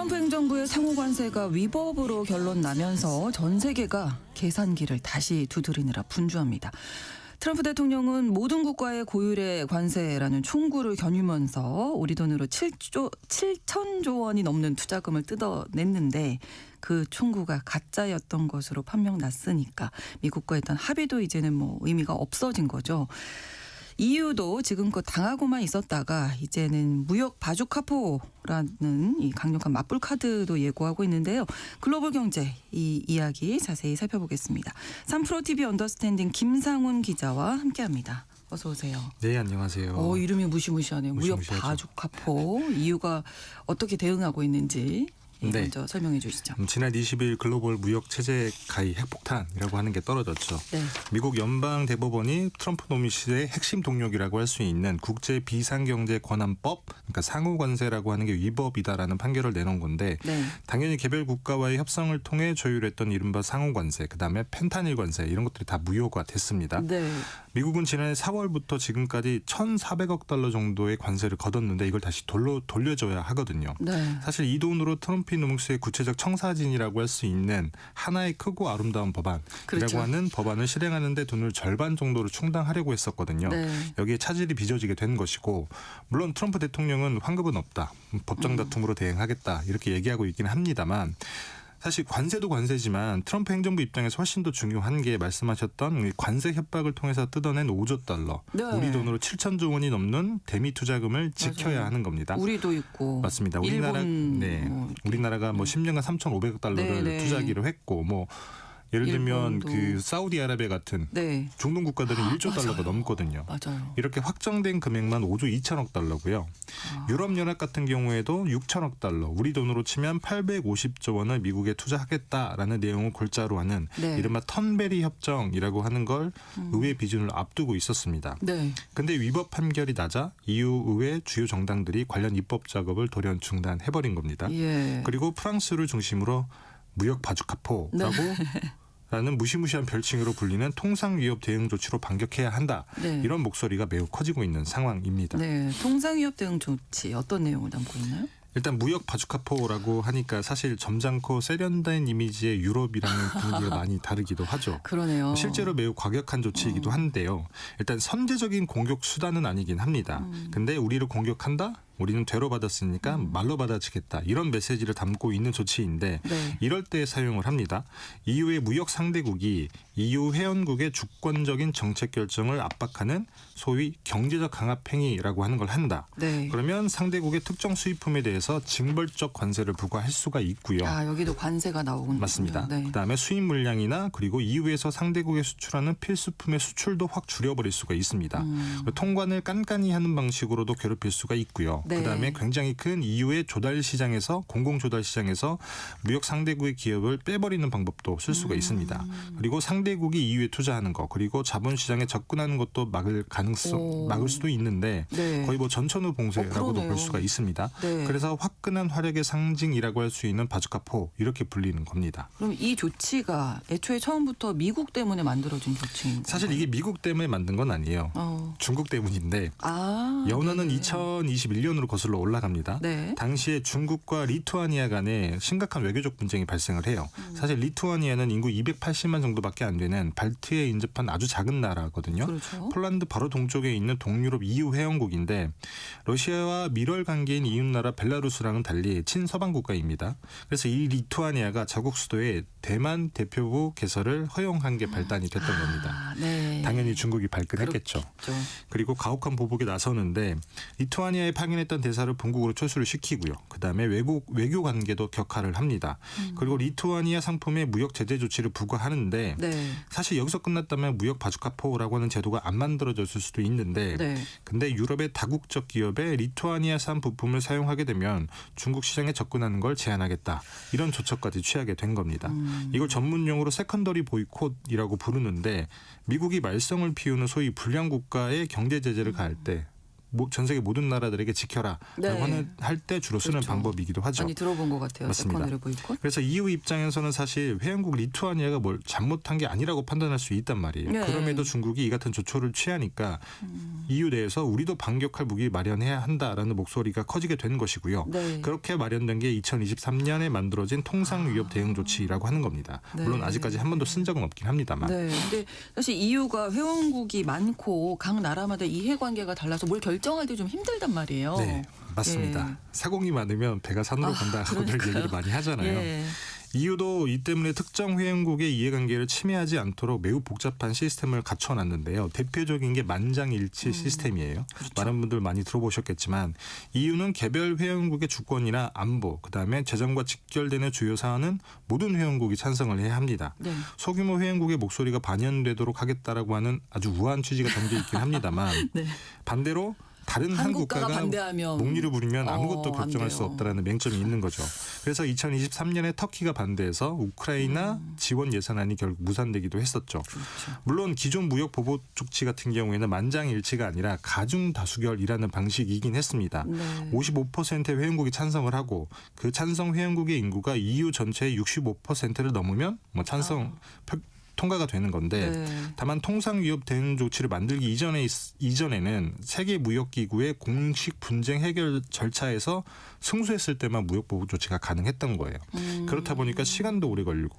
트럼프 행정부의 상호 관세가 위법으로 결론 나면서 전 세계가 계산기를 다시 두드리느라 분주합니다. 트럼프 대통령은 모든 국가의 고율의 관세라는 총구를 겨누면서 우리 돈으로 7천조 원이 넘는 투자금을 뜯어냈는데 그 총구가 가짜였던 것으로 판명 났으니까 미국과 했던 합의도 이제는 의미가 없어진 거죠. EU도 지금껏 당하고만 있었다가 이제는 무역 바주카포라는 이 강력한 맞불 카드도 예고하고 있는데요. 글로벌 경제 이 이야기 자세히 살펴보겠습니다. 3프로TV 언더스탠딩 김상훈 기자와 함께합니다. 어서 오세요. 네, 안녕하세요. 이름이 무시무시하네요. 무시무시하죠. 무역 바주카포. EU가 어떻게 대응하고 있는지 먼저 설명해 주시죠. 지난 20일 글로벌 무역 체제 가히 핵폭탄이라고 하는 게 떨어졌죠. 네. 미국 연방 대법원이 트럼프 노미시의 핵심 동력이라고 할 수 있는 국제 비상경제 권한법, 그러니까 상호 관세라고 하는 게 위법이다라는 판결을 내놓은 건데 네. 당연히 개별 국가와의 협상을 통해 조율했던 이른바 상호 관세, 그다음에 펜타닐 관세 이런 것들이 다 무효가 됐습니다. 네. 미국은 지난해 4월부터 지금까지 1,400억 달러 정도의 관세를 걷었는데 이걸 다시 돌려줘야 하거든요. 네. 사실 이 돈으로 트럼프 노믹스의 구체적 청사진이라고 할 수 있는 하나의 크고 아름다운 법안이라고 그렇죠. 하는 법안을 실행하는 데 돈을 절반 정도로 충당하려고 했었거든요. 네. 여기에 차질이 빚어지게 된 것이고 물론 트럼프 대통령은 환급은 없다. 법정 다툼으로 대응하겠다. 이렇게 얘기하고 있긴 합니다만 사실 관세도 관세지만 트럼프 행정부 입장에서 훨씬 더 중요한 게 말씀하셨던 관세 협박을 통해서 뜯어낸 5조 달러. 네. 우리 돈으로 7천조 원이 넘는 대미 투자금을 지켜야 맞아요. 하는 겁니다. 우리도 있고. 맞습니다. 우리나라가 10년간 3,500억 달러를 네. 투자하기로 했고 예를 들면 일본도. 그 사우디아라비아 같은 네. 중동 국가들은 1조 맞아요. 달러가 넘거든요. 맞아요. 이렇게 확정된 금액만 5조 2천억 달러고요. 유럽연합 같은 경우에도 6천억 달러, 우리 돈으로 치면 850조 원을 미국에 투자하겠다라는 내용을 골자로 하는 네. 이른바 턴베리 협정이라고 하는 걸 의회 비준을 앞두고 있었습니다. 네. 근데 위법 판결이 나자 EU 의회 주요 정당들이 관련 입법 작업을 돌연 중단해버린 겁니다. 예. 그리고 프랑스를 중심으로 무역 바주카포라고 라는 무시무시한 별칭으로 불리는 통상위협 대응 조치로 반격해야 한다. 네. 이런 목소리가 매우 커지고 있는 상황입니다. 네, 통상위협 대응 조치 어떤 내용을 담고 있나요? 일단 무역 바주카포라고 하니까 사실 점잖고 세련된 이미지의 유럽이랑은 분위기가 많이 다르기도 하죠. 그러네요. 실제로 매우 과격한 조치이기도 한데요. 일단 선제적인 공격 수단은 아니긴 합니다. 근데 우리를 공격한다? 우리는 되로 받았으니까 말로 받아치겠다. 이런 메시지를 담고 있는 조치인데 네. 이럴 때 사용을 합니다. EU의 무역 상대국이 EU 회원국의 주권적인 정책 결정을 압박하는 소위 경제적 강압 행위라고 하는 걸 한다. 네. 그러면 상대국의 특정 수입품에 대해서 징벌적 관세를 부과할 수가 있고요. 여기도 관세가 나오군요. 맞습니다. 네. 그다음에 수입 물량이나 그리고 EU에서 상대국에 수출하는 필수품의 수출도 확 줄여버릴 수가 있습니다. 통관을 깐깐히 하는 방식으로도 괴롭힐 수가 있고요. 네. 그다음에 굉장히 큰 EU의 조달 시장에서 공공 조달 시장에서 무역 상대국의 기업을 빼버리는 방법도 쓸 수가 있습니다. 그리고 상대국이 EU에 투자하는 거 그리고 자본시장에 접근하는 것도 막을 수도 있는데 네. 거의 전천후 봉쇄라고도 그러네요. 볼 수가 있습니다. 네. 그래서 화끈한 활약의 상징이라고 할 수 있는 바주카포 이렇게 불리는 겁니다. 그럼 이 조치가 애초에 처음부터 미국 때문에 만들어진 조치인가요? 사실 이게 미국 때문에 만든 건 아니에요. 중국 때문인데 연원은 네. 2021년으로 거슬러 올라갑니다. 네. 당시에 중국과 리투아니아 간에 심각한 외교적 분쟁이 발생을 해요. 사실 리투아니아는 인구 280만 정도밖에 안 되는 발트에 인접한 아주 작은 나라거든요. 그렇죠. 폴란드 바로 동쪽에 있는 동유럽 EU 회원국인데 러시아와 밀월 관계인 이웃나라 벨라루스랑은 달리 친서방 국가입니다. 그래서 이 리투아니아가 자국 수도에 대만 대표부 개설을 허용한 게 발단이 됐던 겁니다. 네. 당연히 중국이 발끈했겠죠. 그렇겠죠. 그리고 가혹한 보복에 나서는데 리투아니아에 파견했던 대사를 본국으로 철수를 시키고요. 그다음에 외교 관계도 격화를 합니다. 그리고 리투아니아 상품에 무역 제재 조치를 부과하는데 네. 사실 여기서 끝났다면 무역 바주카포라고 하는 제도가 안 만들어졌을 수도 있는데 네. 근데 유럽의 다국적 기업에 리투아니아산 부품을 사용하게 되면 중국 시장에 접근하는 걸 제한하겠다. 이런 조처까지 취하게 된 겁니다. 이걸 전문용어로 세컨더리 보이콧이라고 부르는데 미국이 말썽을 피우는 소위 불량 국가에 경제 제재를 가할 때 전 세계 모든 나라들에게 지켜라라고 네. 할 때 주로 쓰는 그렇죠. 방법이기도 하죠. 많이 들어본 것 같아요. 맞습니다. 세컨드리 보이콧. 그래서 EU 입장에서는 사실 회원국 리투아니아가 뭘 잘못한 게 아니라고 판단할 수 있단 말이에요. 네. 그럼에도 중국이 이 같은 조처를 취하니까 EU 내에서 우리도 반격할 무기 마련해야 한다라는 목소리가 커지게 된 것이고요. 네. 그렇게 마련된 게 2023년에 만들어진 통상위협 대응 조치라고 하는 겁니다. 네. 물론 아직까지 한 번도 쓴 적은 없긴 합니다만. 네. 근데 사실 EU가 회원국이 많고 각 나라마다 이해관계가 달라서 뭘 결정할 때 좀 힘들단 말이에요. 네, 맞습니다. 예. 사공이 많으면 배가 산으로 간다고들 그러니까요. 얘기를 많이 하잖아요. 예. EU도 이 때문에 특정 회원국의 이해관계를 침해하지 않도록 매우 복잡한 시스템을 갖춰놨는데요. 대표적인 게 만장일치 시스템이에요. 그렇죠. 많은 분들 많이 들어보셨겠지만 EU는 개별 회원국의 주권이나 안보, 그다음에 재정과 직결되는 주요 사안은 모든 회원국이 찬성을 해야 합니다. 네. 소규모 회원국의 목소리가 반영되도록 하겠다라고 하는 아주 우아한 취지가 담겨 있긴 합니다만 네. 반대로 다른 한 한국가가 국가가 반대하면 목리를 부리면 아무것도 안 결정할 돼요. 수 없다라는 맹점이 있는 거죠. 그래서 2023년에 터키가 반대해서 우크라이나 지원 예산안이 결국 무산되기도 했었죠. 그렇죠. 물론 기존 무역 보복 조치 같은 경우에는 만장일치가 아니라 가중 다수결이라는 방식이긴 했습니다. 네. 55%의 회원국이 찬성을 하고 그 찬성 회원국의 인구가 EU 전체의 65%를 넘으면 뭐 찬성 통과가 되는 건데 네. 다만 통상위협 대응 조치를 만들기 이전에는 세계 무역기구의 공식 분쟁 해결 절차에서 승소했을 때만 무역 보복 조치가 가능했던 거예요. 그렇다 보니까 시간도 오래 걸리고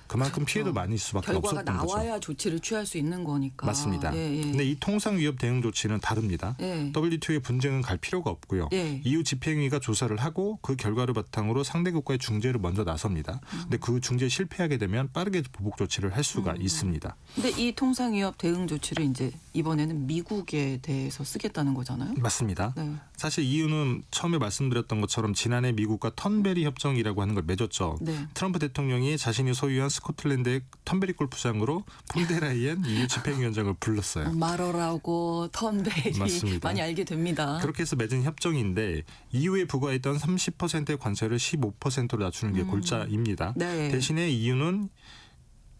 그만큼 피해도 많이 있을 수밖에 결과가 없었던 거죠. 나와야 조치를 취할 수 있는 거니까. 맞습니다. 예, 예. 근데 이 통상위협 대응 조치는 다릅니다. 예. WTO의 분쟁은 갈 필요가 없고요. 예. EU 집행위가 조사를 하고 그 결과를 바탕으로 상대 국가의 중재를 먼저 나섭니다. 근데 그 중재에 실패하게 되면 빠르게 보복 조치를 할 수가 있습니다. 근데 이 통상위협 대응 조치를 이제 이번에는 미국에 대해서 쓰겠다는 거잖아요. 맞습니다. 네. 사실 EU는 처음에 말씀드렸던 것처럼 지난해 미국과 턴베리 협정이라고 하는 걸 맺었죠. 네. 트럼프 대통령이 자신이 소유한 스코틀랜드의 턴베리 골프장으로 폰데라이엔 EU 집행위원장을 불렀어요. 마러라고 턴베리 맞습니다. 많이 알게 됩니다. 그렇게 해서 맺은 협정인데 EU에 부과했던 30%의 관세를 15%로 낮추는 게 골자입니다. 네. 대신에 EU는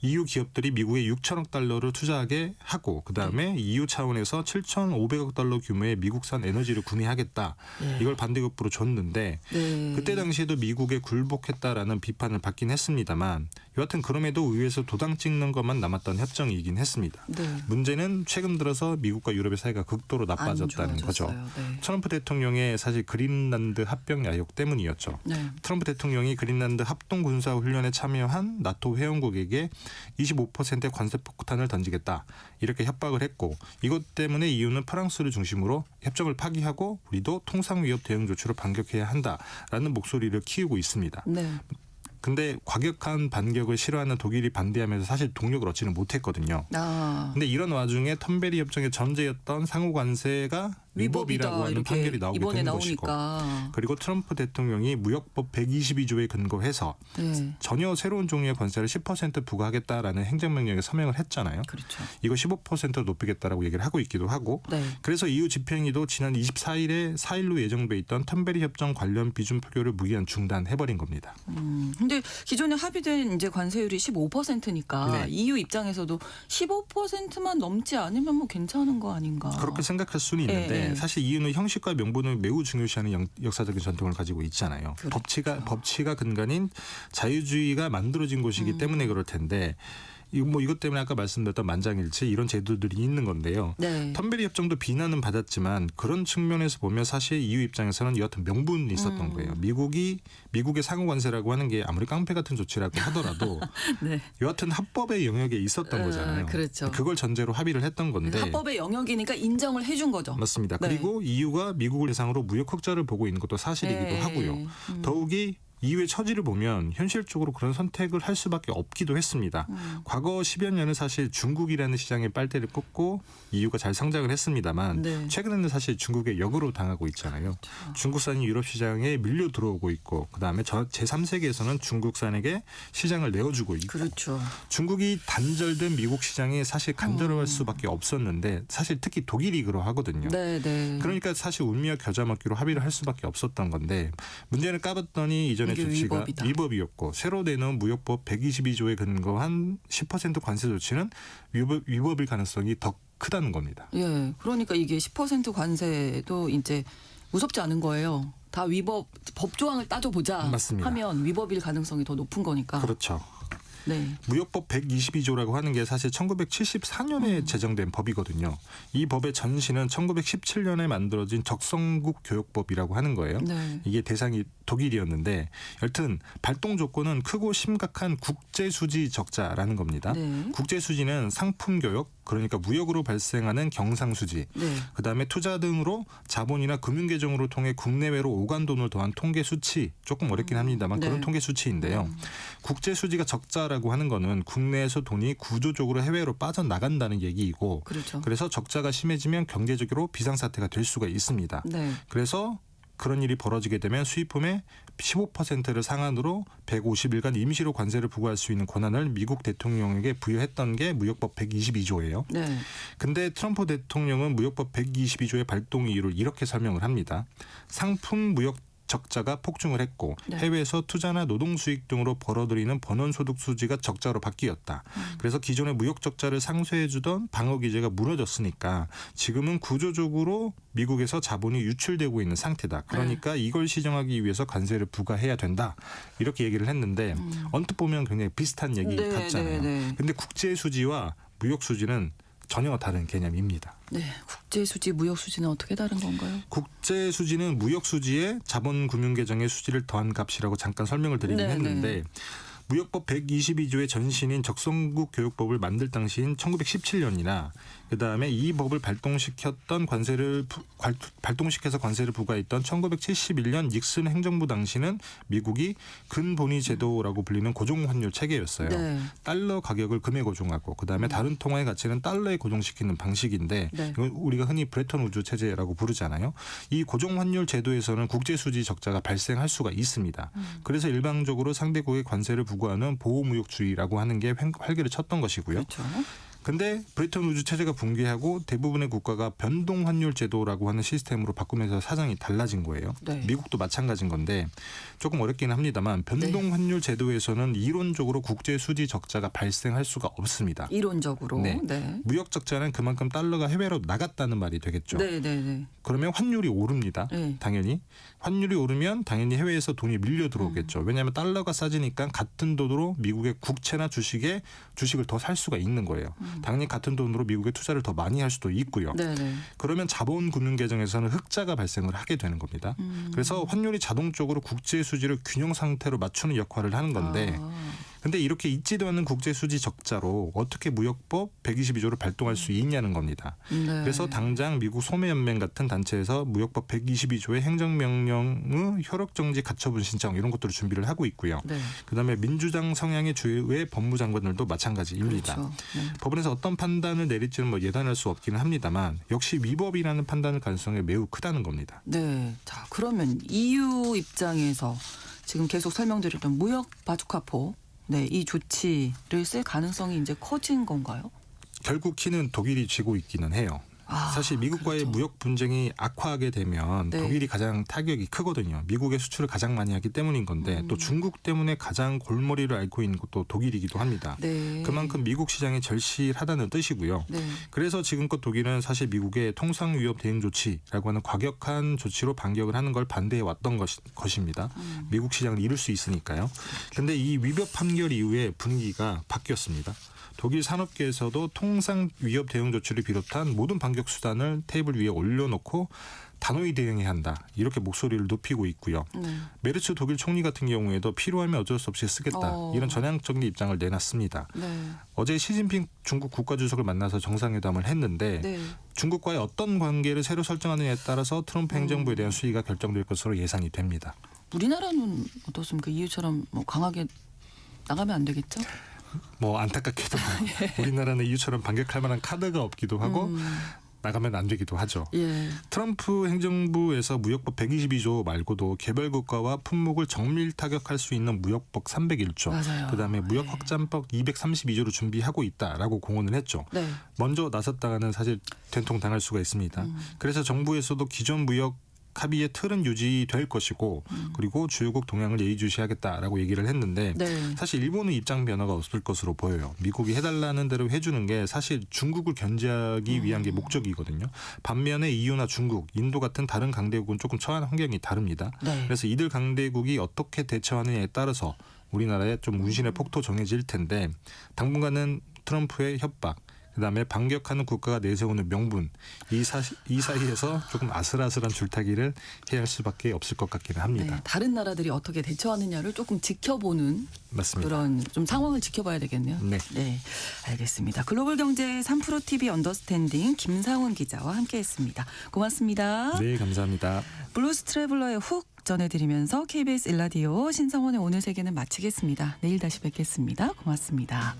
EU 기업들이 미국에 6천억 달러를 투자하게 하고 그다음에 EU 차원에서 7,500억 달러 규모의 미국산 에너지를 구매하겠다. 네. 이걸 반대급부로 줬는데 네. 그때 당시에도 미국에 굴복했다라는 비판을 받긴 했습니다만 여하튼 그럼에도 의회에서 도장 찍는 것만 남았던 협정이긴 했습니다. 네. 문제는 최근 들어서 미국과 유럽의 사이가 극도로 나빠졌다는 안 거죠. 좋아졌어요. 네. 트럼프 대통령의 사실 그린란드 합병 야욕 때문이었죠. 네. 트럼프 대통령이 그린란드 합동 군사 훈련에 참여한 나토 회원국에게 25%의 관세 폭탄을 던지겠다 이렇게 협박을 했고 이것 때문에 EU는 프랑스를 중심으로 협정을 파기하고 우리도 통상위협 대응 조치로 반격해야 한다라는 목소리를 키우고 있습니다. 네. 근데 과격한 반격을 싫어하는 독일이 반대하면서 사실 동력을 얻지는 못했거든요. 아. 근데 이런 와중에 턴베리 협정의 전제였던 상호 관세가 위법이라고 하는 이렇게 판결이 나오게 이번에 된 것이고 나오니까. 그리고 트럼프 대통령이 무역법 122조에 근거해서 네. 전혀 새로운 종류의 관세를 10% 부과하겠다라는 행정명령에 서명을 했잖아요. 그렇죠. 이거 15%로 높이겠다라고 얘기를 하고 있기도 하고 네. 그래서 EU 집행위도 지난 24일에 4일로 예정돼 있던 턴베리 협정 관련 비준 표결을 무기한 중단해버린 겁니다. 근데 기존에 합의된 이제 관세율이 15%니까 네. EU 입장에서도 15%만 넘지 않으면 뭐 괜찮은 거 아닌가. 그렇게 생각할 수는 있는데 예. 사실 EU는 형식과 명분을 매우 중요시하는 역사적인 전통을 가지고 있잖아요. 그렇죠. 법치가 근간인 자유주의가 만들어진 곳이기 때문에 그럴 텐데 이것 때문에 아까 말씀드렸던 만장일치 이런 제도들이 있는 건데요. 네. 턴베리 협정도 비난은 받았지만 그런 측면에서 보면 사실 EU 입장에서는 여하튼 명분이 있었던 거예요. 미국의 상호 관세라고 하는 게 아무리 깡패 같은 조치라고 하더라도 네. 여하튼 합법의 영역에 있었던 거잖아요. 그렇죠. 그걸 전제로 합의를 했던 건데 합법의 영역이니까 인정을 해준 거죠. 맞습니다. 네. 그리고 EU가 미국을 대상으로 무역 흑자를 보고 있는 것도 사실이기도 네. 하고요. 더욱이 EU의 처지를 보면 현실적으로 그런 선택을 할 수밖에 없기도 했습니다. 과거 10여 년은 사실 중국이라는 시장에 빨대를 꽂고 EU가 잘 성장을 했습니다만 네. 최근에는 사실 중국의 역으로 당하고 있잖아요. 중국산이 유럽 시장에 밀려 들어오고 있고 그다음에 제3세계에서는 중국산에게 시장을 내어주고 있고 그렇죠. 중국이 단절된 미국 시장에 사실 간절할 수밖에 없었는데 사실 특히 독일이 그러하거든요. 네, 네. 그러니까 사실 운미와 겨자 먹기로 합의를 할 수밖에 없었던 건데 문제는 까봤더니 이전의 이게 조치가 위법이다. 위법이었고 새로 내놓은 무역법 122조에 근거한 10% 관세 조치는 위법일 가능성이 더 크다는 겁니다. 예. 그러니까 이게 10% 관세도 이제 무섭지 않은 거예요. 다 위법 법 조항을 따져보자 맞습니다. 하면 위법일 가능성이 더 높은 거니까. 그렇죠. 네. 무역법 122조라고 하는 게 사실 1974년에 제정된 법이거든요. 이 법의 전신은 1917년에 만들어진 적성국 교역법이라고 하는 거예요. 네. 이게 대상이 독일이었는데 여튼 발동 조건은 크고 심각한 국제수지 적자라는 겁니다. 네. 국제수지는 상품 교역, 그러니까 무역으로 발생하는 경상수지, 네. 그다음에 투자 등으로 자본이나 금융계정으로 통해 국내외로 오간 돈을 더한 통계 수치, 조금 어렵긴 합니다만 네. 그런 통계 수치인데요. 국제수지가 적자라고 하는 거는 국내에서 돈이 구조적으로 해외로 빠져나간다는 얘기이고, 그렇죠. 그래서 적자가 심해지면 경제적으로 비상사태가 될 수가 있습니다. 네. 그래서 그런 일이 벌어지게 되면 수입품의 15%를 상한으로 150일간 임시로 관세를 부과할 수 있는 권한을 미국 대통령에게 부여했던 게 무역법 122조예요. 네. 근데 트럼프 대통령은 무역법 122조의 발동 이유를 이렇게 설명을 합니다. 상품 무역 적자가 폭증을 했고 네. 해외에서 투자나 노동 수익 등으로 벌어들이는 번원소득 수지가 적자로 바뀌었다. 그래서 기존의 무역 적자를 상쇄해주던 방어 기제가 무너졌으니까 지금은 구조적으로 미국에서 자본이 유출되고 있는 상태다. 그러니까 이걸 시정하기 위해서 관세를 부과해야 된다. 이렇게 얘기를 했는데 언뜻 보면 굉장히 비슷한 얘기 네, 같잖아요. 네, 네. 근데 국제 수지와 무역 수지는 전혀 다른 개념입니다. 네. 국제 수지, 무역 수지는 어떻게 다른 건가요? 국제 수지는 무역 수지에 자본 금융 계정의 수지를 더한 값이라고 잠깐 설명을 드리긴 네, 했는데 네. 무역법 122조의 전신인 적성국 교육법을 만들 당시인 1917년이나 그다음에 이 법을 발동시켰던 발동시켜서 관세를 부과했던 1971년 닉슨 행정부 당시는 미국이 근본위 제도라고 불리는 고정환율 체계였어요. 네. 달러 가격을 금에 고정하고 그다음에 다른 통화의 가치는 달러에 고정시키는 방식인데 네. 이건 우리가 흔히 브레턴 우드 체제라고 부르잖아요. 이 고정환율 제도에서는 국제수지 적자가 발생할 수가 있습니다. 그래서 일방적으로 상대국에 관세를 부과하는 보호무역주의라고 하는 게 활기를 쳤던 것이고요. 그렇죠. 근데 브레턴 우드 체제가 붕괴하고 대부분의 국가가 변동 환율 제도라고 하는 시스템으로 바꾸면서 사정이 달라진 거예요. 네. 미국도 마찬가지인 건데 조금 어렵기는 합니다만 변동 환율 제도에서는 이론적으로 국제 수지 적자가 발생할 수가 없습니다. 이론적으로. 네. 네. 무역 적자는 그만큼 달러가 해외로 나갔다는 말이 되겠죠. 네, 네, 네. 그러면 환율이 오릅니다. 네. 당연히. 환율이 오르면 당연히 해외에서 돈이 밀려 들어오겠죠. 왜냐하면 달러가 싸지니까 같은 돈으로 미국의 국채나 주식을 더 살 수가 있는 거예요. 당연히 같은 돈으로 미국에 투자를 더 많이 할 수도 있고요. 네, 네. 그러면 자본 금융 계정에서는 흑자가 발생을 하게 되는 겁니다. 그래서 환율이 자동적으로 국제 수지를 균형 상태로 맞추는 역할을 하는 건데 근데 이렇게 있지도 않는 국제 수지 적자로 어떻게 무역법 122조를 발동할 수 있냐는 겁니다. 네. 그래서 당장 미국 소매연맹 같은 단체에서 무역법 122조의 행정명령의 효력정지 가처분 신청 이런 것들을 준비를 하고 있고요. 네. 그다음에 민주당 성향의 주요의 법무장관들도 마찬가지입니다. 그렇죠. 네. 법원에서 어떤 판단을 내릴지는 뭐 예단할 수 없기는 합니다만 역시 위법이라는 판단의 가능성이 매우 크다는 겁니다. 네. 자, 그러면 EU 입장에서 지금 계속 설명드렸던 무역 바주카포 네, 이 조치를 쓸 가능성이 이제 커진 건가요? 결국 키는 독일이 쥐고 있기는 해요. 사실 미국과의 그렇죠. 무역 분쟁이 악화하게 되면 네. 독일이 가장 타격이 크거든요. 미국의 수출을 가장 많이 하기 때문인 건데 또 중국 때문에 가장 골머리를 앓고 있는 것도 독일이기도 합니다. 네. 그만큼 미국 시장이 절실하다는 뜻이고요. 네. 그래서 지금껏 독일은 사실 미국의 통상위협 대응 조치라고 하는 과격한 조치로 반격을 하는 걸 반대해 왔던 것입니다. 미국 시장을 잃을 수 있으니까요. 그런데 이 위협 판결 이후에 분위기가 바뀌었습니다. 독일 산업계에서도 통상 위협 대응 조치를 비롯한 모든 반격 수단을 테이블 위에 올려놓고 단호히 대응해야 한다. 이렇게 목소리를 높이고 있고요. 네. 메르츠 독일 총리 같은 경우에도 필요하면 어쩔 수 없이 쓰겠다. 이런 전향적인 입장을 내놨습니다. 네. 어제 시진핑 중국 국가주석을 만나서 정상회담을 했는데 네. 중국과의 어떤 관계를 새로 설정하느냐에 따라서 트럼프 행정부에 대한 수위가 결정될 것으로 예상이 됩니다. 우리나라는 어떻습니까? EU처럼 뭐 강하게 나가면 안 되겠죠? 뭐 안타깝게도 우리나라는 EU처럼 반격할 만한 카드가 없기도 하고 나가면 안 되기도 하죠. 예. 트럼프 행정부에서 무역법 122조 말고도 개별 국가와 품목을 정밀 타격할 수 있는 무역법 301조, 맞아요. 그다음에 무역 확장법 232조를 준비하고 있다라고 공언을 했죠. 네. 먼저 나섰다가는 사실 된통 당할 수가 있습니다. 그래서 정부에서도 기존 무역 합의의 틀은 유지될 것이고 그리고 주요국 동향을 예의주시하겠다라고 얘기를 했는데 네. 사실 일본은 입장 변화가 없을 것으로 보여요. 미국이 해달라는 대로 해주는 게 사실 중국을 견제하기 위한 게 목적이거든요. 반면에 EU나 중국, 인도 같은 다른 강대국은 조금 처한 환경이 다릅니다. 네. 그래서 이들 강대국이 어떻게 대처하느냐에 따라서 우리나라의 좀 운신의 폭도 정해질 텐데 당분간은 트럼프의 협박, 그다음에 반격하는 국가가 내세우는 명분 이 사이에서 조금 아슬아슬한 줄타기를 해야 할 수밖에 없을 것 같기는 합니다. 네, 다른 나라들이 어떻게 대처하느냐를 조금 지켜보는 맞습니다. 그런 좀 상황을 지켜봐야 되겠네요. 네. 네, 알겠습니다. 글로벌 경제 3프로 TV 언더스탠딩 김상훈 기자와 함께했습니다. 고맙습니다. 네, 감사합니다. 블루스 트래블러의 훅 전해드리면서 KBS 일라디오 신성원의 오늘 세계는 마치겠습니다. 내일 다시 뵙겠습니다. 고맙습니다.